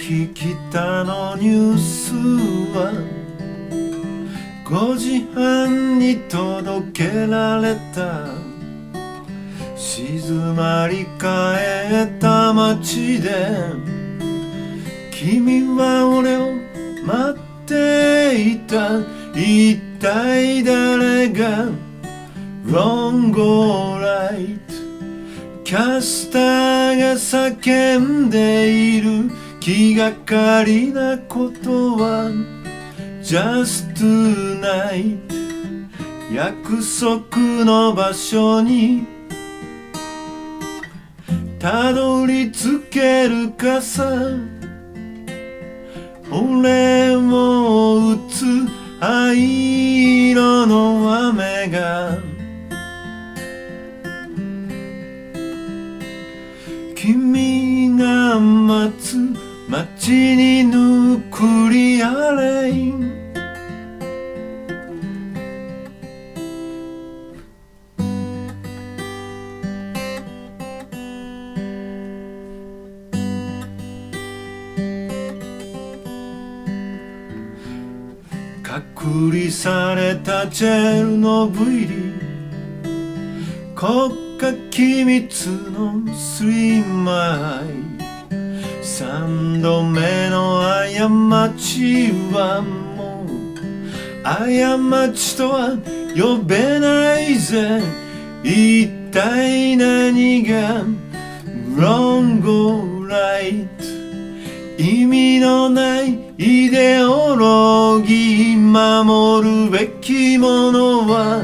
日北のニュースは5時半に届けられた。静まり返った街で君は俺を待っていた。一体誰が Wrong or Right。 キャスターが叫んでいる気がかりなことは Just tonight。 約束の場所にたどり着けるかさ。俺を打つ灰色の雨が君が待つ街にぬくりあれい。隔離されたチェルノブイリ、国家機密の3枚。3度目の過ちはもう過ちとは呼べないぜ。一体何が Wrong or Right。 意味のないイデオロギー、守るべきものは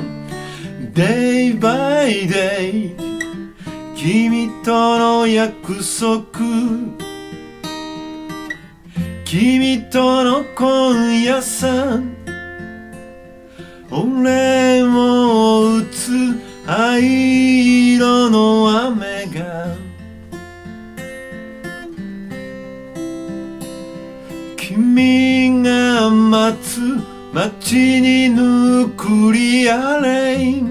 Day by Day。 君との約束、君との今夜さ。俺を打つ灰色の雨が君が待つ街にぬくりあれい。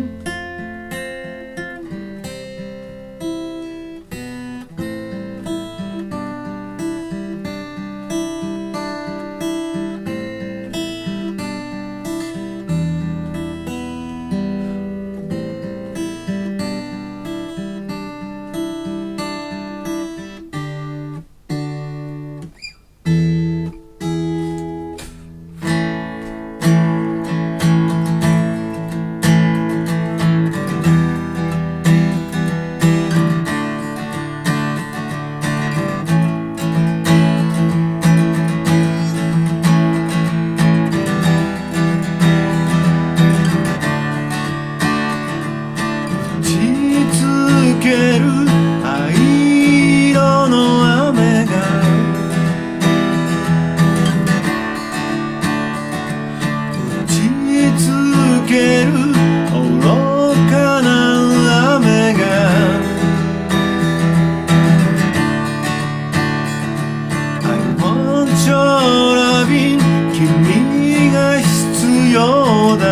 灰色の雨が打ち続ける愚かな雨がI want your loving。 君が必要だ。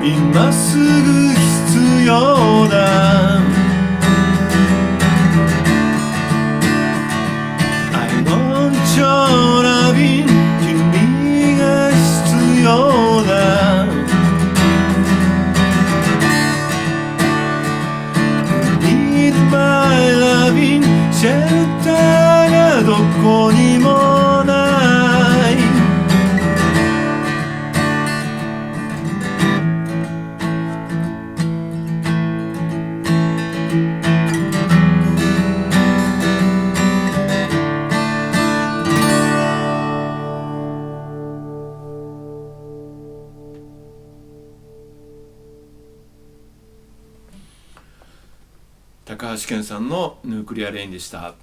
今すぐ必要だ。 I want your loving。 君が必要だ。 Need my loving。 シェルターがどこにもない。高橋健さんのヌークリアレインでした。